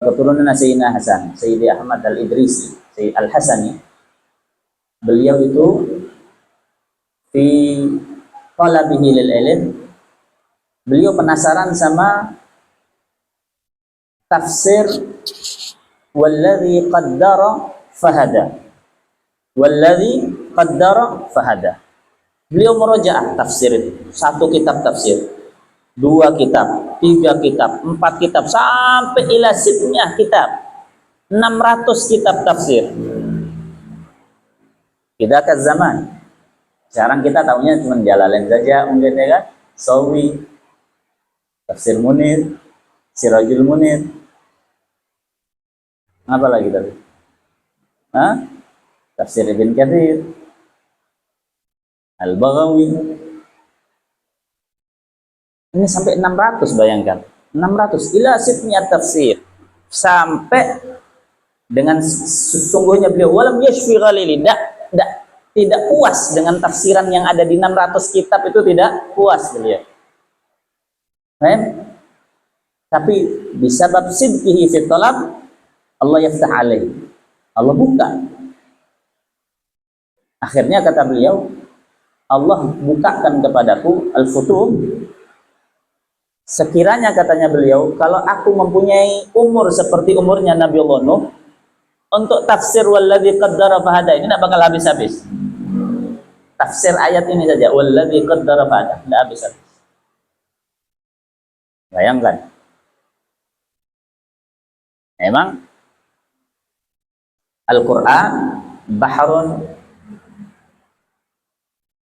keturunan Sayyidina Hasan, Sayyidi Ahmad Al-Idrisi, Sayyid Al-Hasani. Beliau itu fi talabihi lil ilm, beliau penasaran sama tafsir walladzi qaddara fahada. Walladzi qaddara fahada. Beliau merojaah tafsir itu, satu kitab tafsir, dua kitab, tiga kitab, empat kitab, sampai ila sitnya kitab, 600 kitab tafsir. Kita ke zaman sekarang kita tahunya cuma Jalalain saja mungkin, ya kan, Sawi, Tafsir Munir, Sirajul Munir, apa lagi tadi? Tafsir Ibn Katsir, Al-Baghawi. Ini sampai 600, bayangkan. 600 ila sitnya tafsir. Sampai dengan sesungguhnya beliau walam yashfi ghalili, tidak puas dengan tafsiran yang ada di 600 kitab itu, tidak puas beliau. Tapi bisabab sidqihi fi talab, Allah yaftah alaihi, Allah buka. Akhirnya kata beliau, Allah bukakan kepadaku al-futuh. Sekiranya katanya beliau, kalau aku mempunyai umur seperti umurnya Nabiullah Nuh, untuk tafsir walladzi qaddara fahada ini tidak bakal habis-habis. Tafsir ayat ini saja, walladzi qaddara fahada, tidak habis-habis. Bayangkan. Memang Al-Quran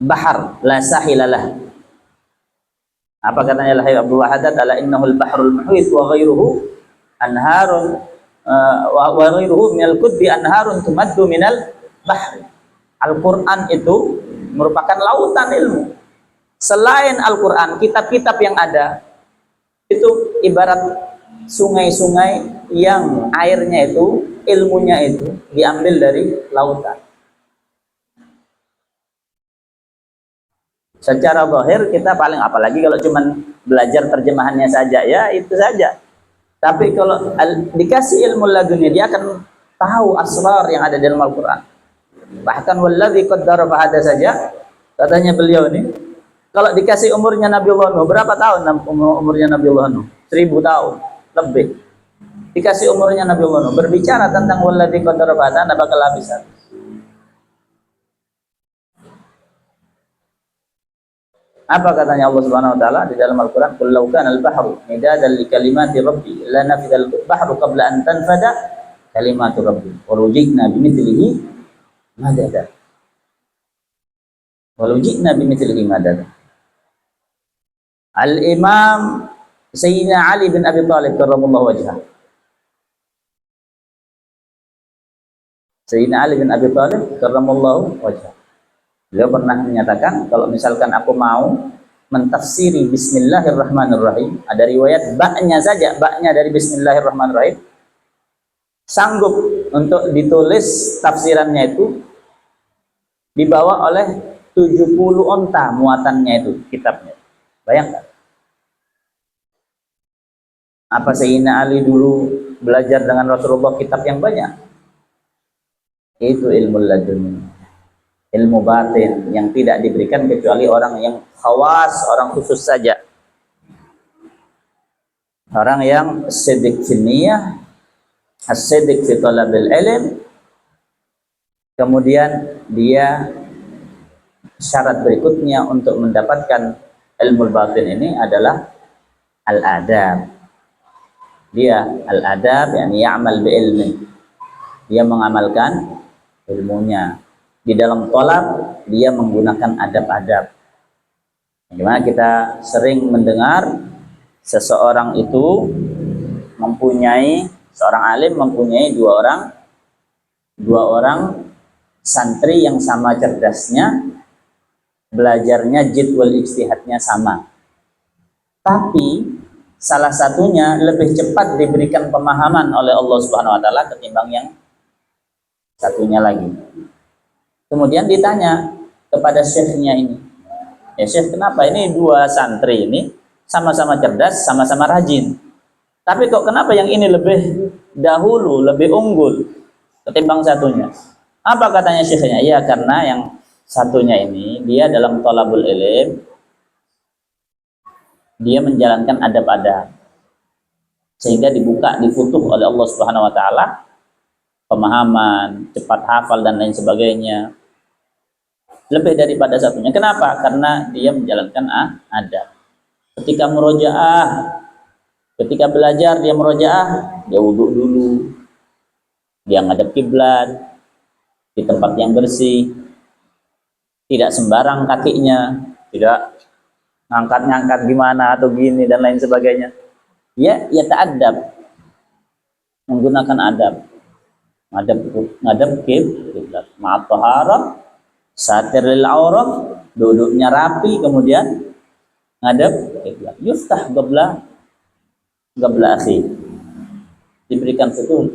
bahar la sahilalah. Apa katanya Lahir Abdul Wahad, ala innahul bahrul muhit wa ghairuhu anharun wa ghairuhu minal qudbi anharun tumaddu minal bahri. Al-Quran itu merupakan lautan ilmu. Selain Al-Quran, kitab-kitab yang ada itu ibarat sungai-sungai yang airnya itu, ilmunya itu diambil dari lautan. Secara zahir kita paling, apalagi kalau cuman belajar terjemahannya saja, ya itu saja. Tapi kalau dikasih ilmu laduni, dia akan tahu asrar yang ada di dalam Al-Quran. Bahkan walladzi qaddara fahada saja, katanya beliau ini, kalau dikasih umurnya Nabiullah Nuh, berapa tahun umurnya Nabiullah Nuh? 1000 tahun lebih. Dikasih umurnya Nabiullah Nuh, berbicara tentang walladzi qaddara fahada, tidak bakal habis. Apa katanya Allah Subhanahu wa taala di dalam Al-Qur'an? Qul law kana al-bahru midadan li kalimati rabbi lanafida al-bahru qabla an tanfada kalimatu rabbi wa rujikna bimithlihi madada. Wa rujikna bimithlihi madada. Al-Imam Sayyidina Ali bin Abi Thalib karramallahu wajhah. Sayyidina Ali bin Abi Thalib karramallahu wajhah. Beliau pernah menyatakan, kalau misalkan aku mau mentafsiri Bismillahirrahmanirrahim, ada riwayat baknya saja, baknya dari Bismillahirrahmanirrahim, sanggup untuk ditulis tafsirannya itu dibawa oleh 70 onta muatannya itu, kitabnya. Bayangkan. Apa Sayyidina Ali dulu belajar dengan Rasulullah kitab yang banyak? Itu ilmu laduni. Ilmu batin yang tidak diberikan kecuali orang yang khawas, orang khusus saja. Orang yang siddiq fi niyah, as-siddiq fi talabil ilm. Kemudian dia, syarat berikutnya untuk mendapatkan ilmu batin ini adalah al-adab. Dia al-adab, yakni ya'mal bi ilmi. Dia mengamalkan ilmunya. Di dalam tolak dia menggunakan adab-adab. Bagaimana kita sering mendengar seseorang itu mempunyai, seorang alim mempunyai dua orang santri yang sama cerdasnya, belajarnya jadwal ijtihadnya sama. Tapi salah satunya lebih cepat diberikan pemahaman oleh Allah Subhanahu wa taala ketimbang yang satunya lagi. Kemudian ditanya kepada syekhnya ini, ya Syekh, kenapa ini dua santri ini sama-sama cerdas, sama-sama rajin, Tapi kok kenapa yang ini lebih dahulu, lebih unggul ketimbang satunya? Apa katanya syekhnya? Ya karena yang satunya ini dia dalam thalabul ilm, dia menjalankan adab-adab sehingga dibuka, difutuh oleh Allah Subhanahu wa taala pemahaman, cepat hafal dan lain sebagainya. Lebih daripada satunya. Kenapa? Karena dia menjalankan adab. Ketika murojaah, ketika belajar dia murojaah, dia wudhu dulu, dia ngadep kiblat di tempat yang bersih, tidak sembarang kakinya, tidak ngangkat-ngangkat gimana atau gini dan lain sebagainya. Ya ta'adab, menggunakan adab, ngadep kiblat, ma'at taharah, satir lil aurat, duduknya rapi, kemudian ngadep kiblat. Yuftah qabla akhi, diberikan futuh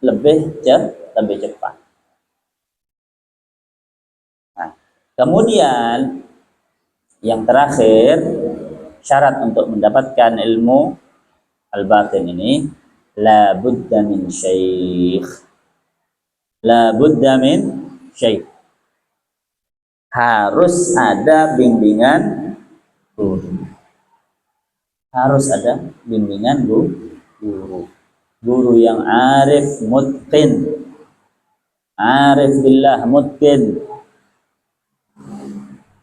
lebih cepat. Nah, kemudian yang terakhir, syarat untuk mendapatkan ilmu al-batin ini, la budda min syekh. La budda min syekh. Harus ada bimbingan guru. Harus ada bimbingan guru. Guru yang arif mutqin. Arif billah mutqin.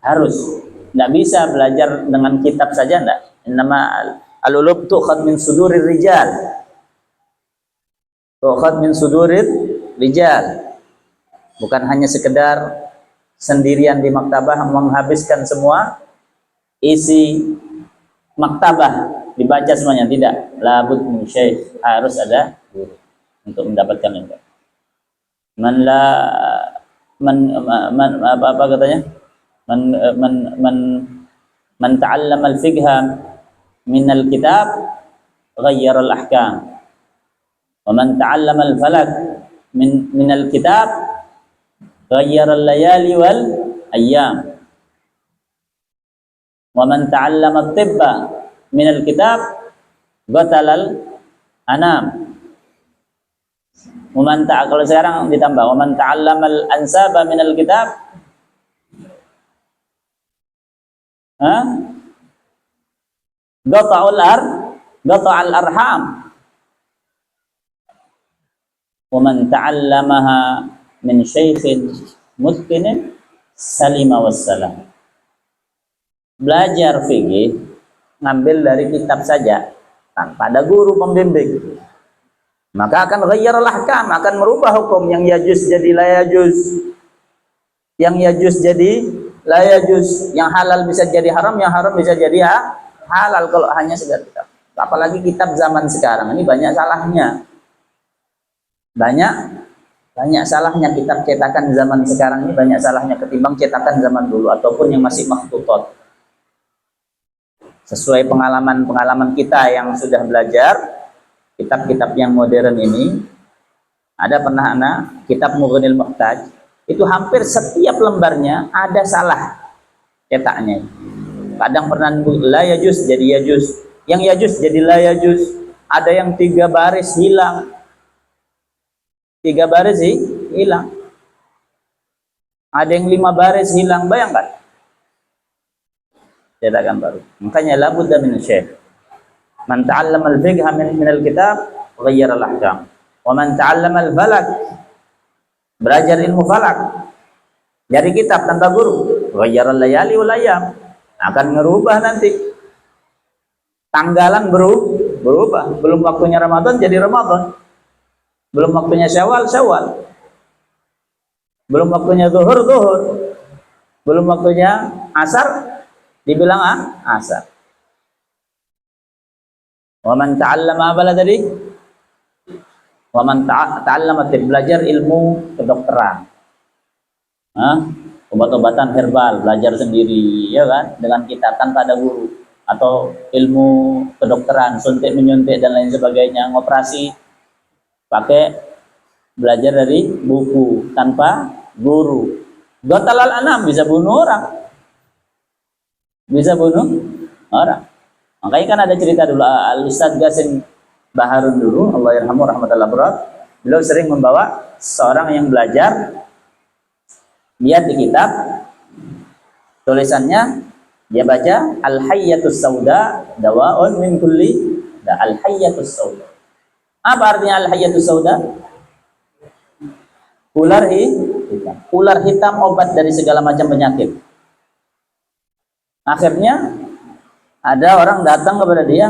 Harus. Nggak bisa belajar dengan kitab saja, enggak. Innama al-ulum tu'khad min sudurir rijal. Tu'khad min sudurir rijal. Bukan hanya sekedar sendirian di maktabah menghabiskan semua isi maktabah dibaca semuanya, tidak. Labud min syekh, harus ada guru untuk mendapatkan ilmu. Apa katanya? Man ta'allama al-fiqha min al-kitab ghayyara al-ahkam. Wa man ta'allama al-falak min al-kitab ghayyara al-layali wal ayyam. Wa man ta'allama at-tibba min al-kitab batala al-anam. Kalau sekarang ditambah wa man ta'allama al-ansaba min al-kitab Gata'al arham. Wa man ta'allamaha min syaikhin mutqinin salima wassalam. Belajar fikih ngambil dari kitab saja tanpa ada guru pembimbing, maka akan ghayyarul ahkam, akan merubah hukum. Yang yajuz jadi la yajuz, yang yajuz jadi la yajuz, yang halal bisa jadi haram, yang haram bisa jadi halal kalau hanya sekedar kitab. Apalagi kitab zaman sekarang ini banyak salahnya. Banyak salahnya kitab cetakan zaman sekarang ini, banyak salahnya ketimbang cetakan zaman dulu ataupun yang masih makhtutot. Sesuai pengalaman kita yang sudah belajar kitab-kitab yang modern ini, ada pernah kitab Mughnil Muhtaj, itu hampir setiap lembarnya ada salah cetaknya. Kadang pernah la yajuz jadi yajuz, yang yajuz jadi la yajuz. Ada yang 3 baris hilang, 3 baris hilang. Ada yang 5 baris hilang, bayangkan. Cetakan baru. Makanya la budda min syekh. Man ta'allama al-fiqha min al-kitab ghayyara al-ahkam. Wa man ta'allama al-falak, belajar ilmu falak dari kitab tanpa guru, ghayyara al-layali wal ayyam, akan ngerubah nanti tanggalan berubah. Belum waktunya Ramadan jadi Ramadan, belum waktunya Syawal, belum waktunya zuhur, belum waktunya asar, dibilang asar. Wa man ta'allama apa tadi? Wa man ta'allama, belajar ilmu kedokteran. Obat-obatan herbal, belajar sendiri, ya kan, dengan kitab tanpa ada guru. Atau ilmu kedokteran, suntik menyuntik dan lain sebagainya, ngoperasi pakai belajar dari buku tanpa guru. Gotalal anam, bisa bunuh orang. Makanya kan ada cerita dulu, Al-Ustadz Qasim Mbah Harun dulu, Allah yarhamu rahmatullah berat, beliau sering membawa seorang yang belajar, lihat di kitab, tulisannya, dia baca, Al-Hayyatus Sauda, dawa'un min kulli, Al-Hayyatus Sauda. Apa artinya Al-Hayyatus Sauda? Ular hitam. Ular hitam obat dari segala macam penyakit. Akhirnya, ada orang datang kepada dia,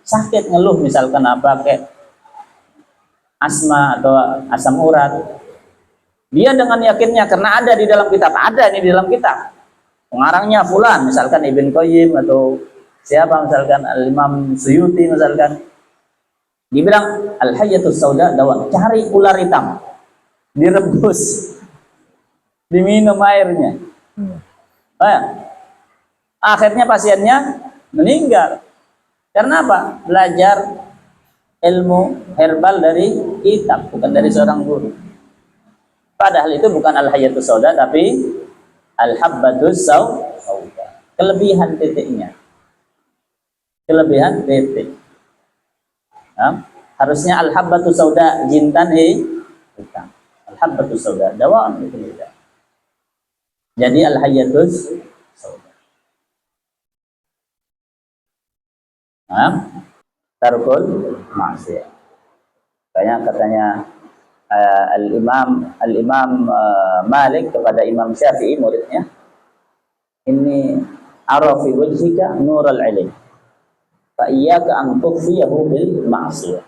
sakit, ngeluh, misalkan apa, kayak asma atau asam urat. Dia dengan yakinnya, karena ada di dalam kitab, ada ini di dalam kitab, pengarangnya fulan, misalkan Ibn Qayyim atau siapa, misalkan Al-Imam Suyuti, misalkan, dibilang Al-Hayyatus Sauda dawa, cari ular hitam, direbus, diminum airnya. Akhirnya pasiennya meninggal. Karena apa? Belajar ilmu herbal dari kitab, bukan dari seorang guru. Padahal itu bukan Al-Hayyatus Sauda, tapi Al-Habbatus Sauda. Kelebihan titiknya. Kelebihan titik. Harusnya Al-Habbatus Sauda jintan hitam. Al-Habbatus Sauda dawaan itu tidak. Jadi Al-Hayyatus Sauda. Tarkul maksiyah. Katanya Al-Imam Malik kepada Imam Syafi'i, muridnya, ini ara fi wajhika nurul ilm fa iyyaka an tudfiyahu bil ma'siyah.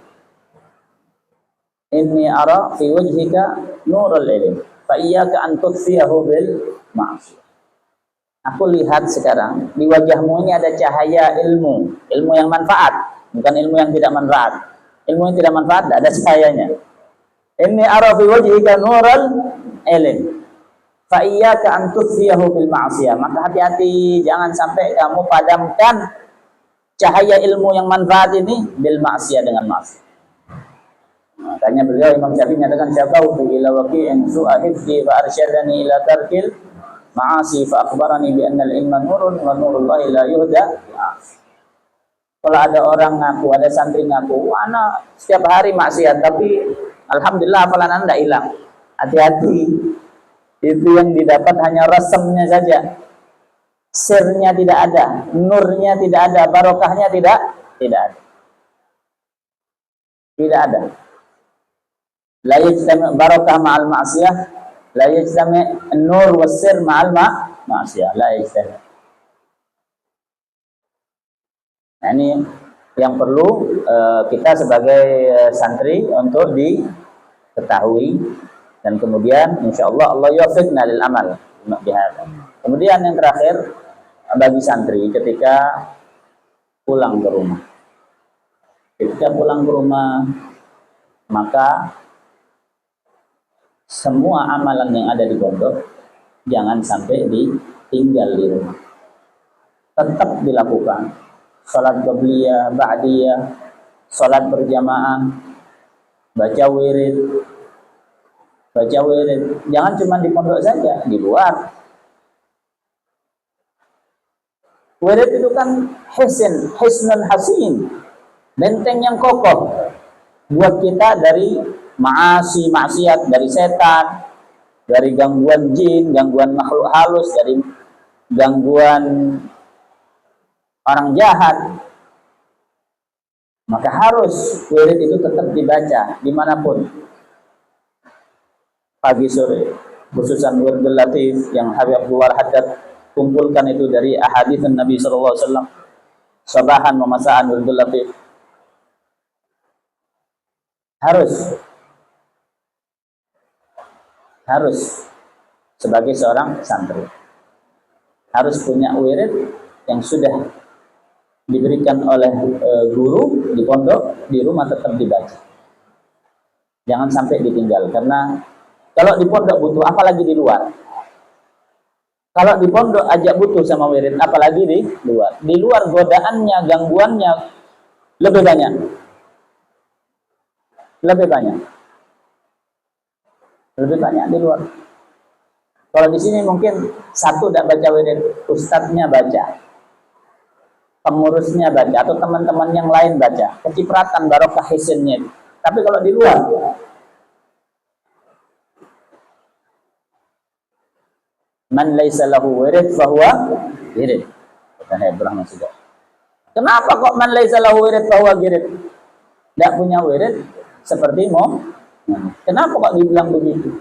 Inni ara fi wajhika nurul ilm fa iyyaka an tudfiyahu bil ma'siyah. Aku lihat sekarang di wajahmu ini ada cahaya ilmu, ilmu yang manfaat, bukan ilmu yang tidak manfaat. Ilmu yang tidak manfaat tidak ada cahayanya. Inni ara fi wajhika nurul ilm fa iyyaka an tudfiyahu bil ma'siyah. Maka hati-hati, jangan sampai kamu padamkan cahaya ilmu yang manfaat ini bil ma'siyah, dengan maksiat. Makanya beliau Imam Syafi'i menyatakan, syaqautu ila waqi'in su'a hifzi fa arsyadani ila tarkil ma'asi fa akhbarani bi anna al-ilma nurun wa nurullahi la yuhda. Kalau ada orang ngaku, ada santri ngaku, ana setiap hari maksiat, tapi alhamdulillah hafalan anda hilang. Hati-hati, itu yang didapat hanya rasamnya saja, sirnya tidak ada, nurnya tidak ada, barokahnya tidak ada. Tidak ada. La yajtami barokah ma'al ma'siyah, la yajtami an-nur was-sir ma'al ma'siyah, la yajtami. Nah, ini yang perlu kita sebagai santri untuk diketahui, dan kemudian insyaallah Allah yuwaffiqna lil amal bihadza. Kemudian yang terakhir, bagi santri ketika pulang ke rumah. Ketika pulang ke rumah, maka semua amalan yang ada di pondok jangan sampai ditinggal di rumah. Tetap dilakukan. Salat qabliyah, ba'diyah, salat berjamaah, baca wirid. Jangan cuma di pondok saja, di luar. Wirid itu kan hisnun hasin, benteng yang kokoh buat kita dari maksiat, dari setan, dari gangguan jin, gangguan makhluk halus, dari gangguan orang jahat. Maka harus wirid itu tetap dibaca dimanapun, pagi sore, khususan wirdul latif yang Habib Abdul Haddad kumpulkan itu dari ahadits Nabi sallallahu alaihi wasallam, sabahan wa masaan wirdul latif. Harus sebagai seorang santri harus punya wirid yang sudah diberikan oleh guru di pondok, di rumah tetap dibaca. Jangan sampai ditinggal, karena kalau di pondok butuh, apalagi di luar. Kalau di pondok aja butuh sama wirid, apalagi di luar. Di luar godaannya, gangguannya lebih banyak. Lebih banyak di luar. Kalau di sini mungkin satu tidak baca wirid, ustadznya baca. pengurusnya baca atau teman-teman yang lain baca, kecipratan barokah hisinnya. Tapi kalau di luar, man laisa lahu wirid fahuwa wirid. Kata Ibrahim sudah. Kenapa kok man laisa lahu wirid fahuwa wirid? Tidak punya wirid seperti mau. Kenapa kok dibilang begitu?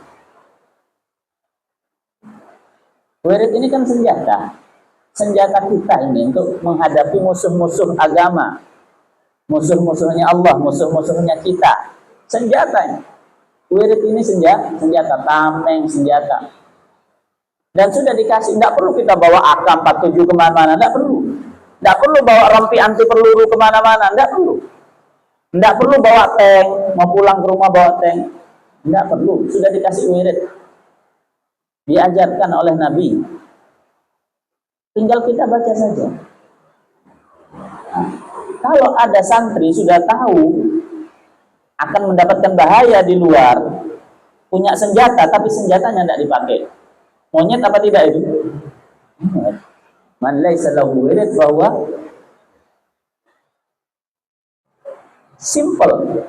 Wirid ini kan senjata. Senjata kita ini untuk menghadapi musuh-musuh agama, musuh-musuhnya Allah, musuh-musuhnya kita. Senjatanya. Wirid ini senjata tameng, senjata. Dan sudah dikasih, tidak perlu kita bawa AK-47 kemana-mana, tidak perlu. Tidak perlu bawa rompi anti peluru kemana-mana, tidak perlu. Tidak perlu bawa tank, mau pulang ke rumah bawa tank, tidak perlu. Sudah dikasih wirid, diajarkan oleh Nabi. Tinggal kita baca saja. Nah, kalau ada santri sudah tahu akan mendapatkan bahaya di luar, punya senjata tapi senjatanya tidak dipakai, monyet apa tidak itu? Man laisa lahu wirid bahwa simple.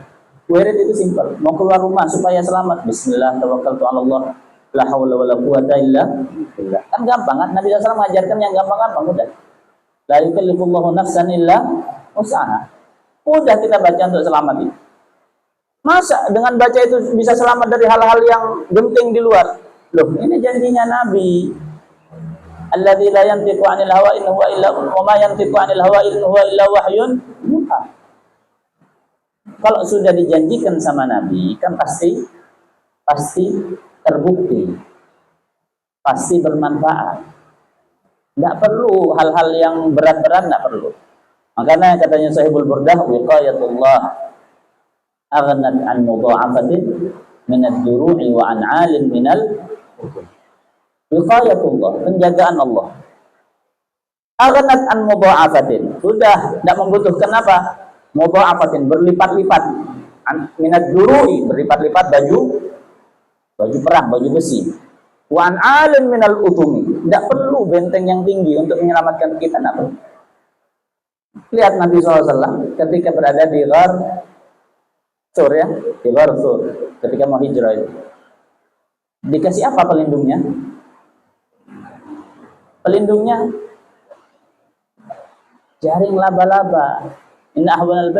Wirid itu simple. Mau keluar rumah supaya selamat, bismillah tawakkaltu 'ala Allah, la haula wala quwata illa billah. Kan gampang kan? Nabi SAW mengajarkan yang gampang-gampang, mudah. La yukallifullahu nafsan illa wus'aha. Mudah kita baca untuk selamat itu. Masa dengan baca itu bisa selamat dari hal-hal yang genting di luar? Loh, ini janjinya Nabi. Alladzi la yantiqu 'anil hawa in huwa illa wa ma yantiqu 'anil hawa in huwa illa wahyun yuha. Kalau sudah dijanjikan sama Nabi, kan pasti terbukti, pasti bermanfaat. Tidak perlu hal-hal yang berat-berat, tidak perlu. Makanya katanya Sahibul Burdah, wiqayatullah aghnat an mudha'afatin min ad-duru'i wa an 'alim minal wiqayatullah, penjagaan Allah. Aghnat an mudha'afatin, sudah tidak membutuhkan apa? Mudha'afatin, berlipat-lipat. Min ad-duru'i, berlipat-lipat baju perang, baju besi. Wa an 'alim minal utumi, tidak perlu benteng yang tinggi untuk menyelamatkan kita, tidak perlu. Lihat Nabi SAW ketika berada di Ghar Sur, ya, di Ghar Sur, ketika mau hijrah itu, dikasih apa pelindungnya? Pelindungnya jaring laba-laba. Inna ahwal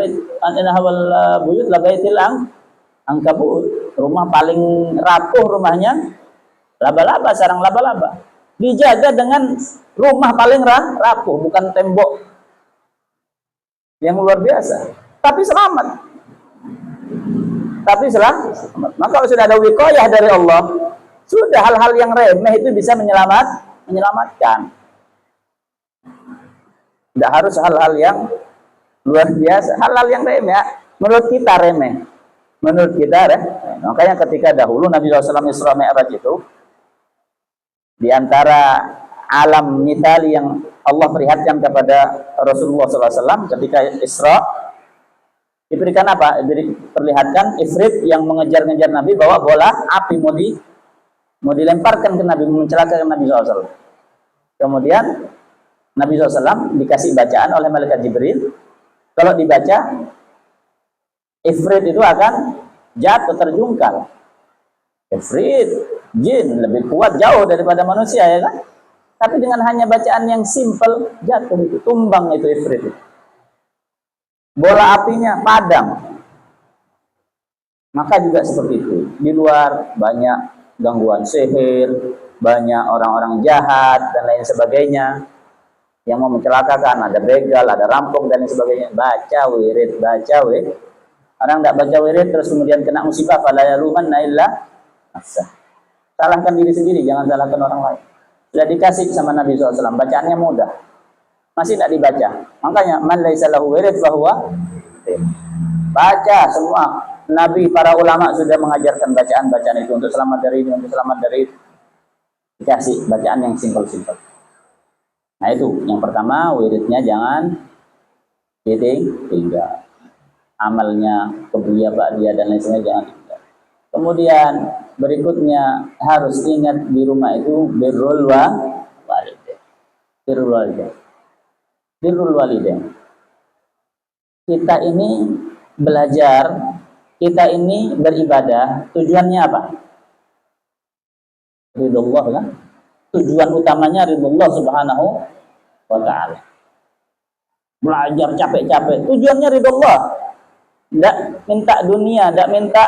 buyut la baitil ankabut. Rumah paling rapuh rumahnya laba-laba, sarang laba-laba. Dijaga dengan rumah paling rapuh, bukan tembok yang luar biasa, tapi selamat. Maka kalau sudah ada wiqayah dari Allah, sudah hal-hal yang remeh itu bisa menyelamatkan. Tidak harus hal-hal yang luar biasa, hal-hal yang remeh, menurut kita remeh. Makanya ketika dahulu Nabi SAW Isra Mi'raj itu, di antara alam mitali yang Allah perlihatkan kepada Rasulullah SAW ketika Isra, diberikan apa? Diperlihatkan Ifrit yang mengejar-ngejar Nabi, bawa bola api mau dilemparkan ke Nabi, mencelakakan Nabi SAW. Kemudian Nabi SAW dikasih bacaan oleh malaikat Jibril. Kalau dibaca, Ifrit itu akan jatuh, terjungkal. Ifrit, jin, lebih kuat jauh daripada manusia, ya kan? Tapi dengan hanya bacaan yang simple, jatuh itu, tumbang itu Ifrit itu. Bola apinya padam. Maka juga seperti itu. Di luar banyak gangguan sihir, banyak orang-orang jahat dan lain sebagainya yang mau mencelakakan, ada begal, ada rampok dan lain sebagainya. Baca wirid. Orang tidak baca wirid terus kemudian kena musibah, fala yalumanna illa nafsah. Salahkan diri sendiri, jangan salahkan orang lain. Sudah dikasih sama Nabi SAW, bacaannya mudah, masih tidak dibaca. Makanya man laisa lahu wirid fahuwa, baca semua. Nabi, para ulama sudah mengajarkan bacaan-bacaan itu untuk selamat dari ini, untuk selamat dari itu. Dikasih bacaan yang simpel-simpel. Nah itu, yang pertama, wiridnya jangan tinggal. Amalnya, kebuya, ba'diyah dan lain sebagainya jangan tinggal. Kemudian berikutnya harus ingat di rumah itu birrul walidain. birrul walidain. Kita ini belajar, kita ini beribadah, tujuannya apa? Ridullah kan? Tujuan utamanya ridullah subhanahu wa ta'ala. Belajar capek-capek, tujuannya ridullah. Tidak minta dunia, tidak minta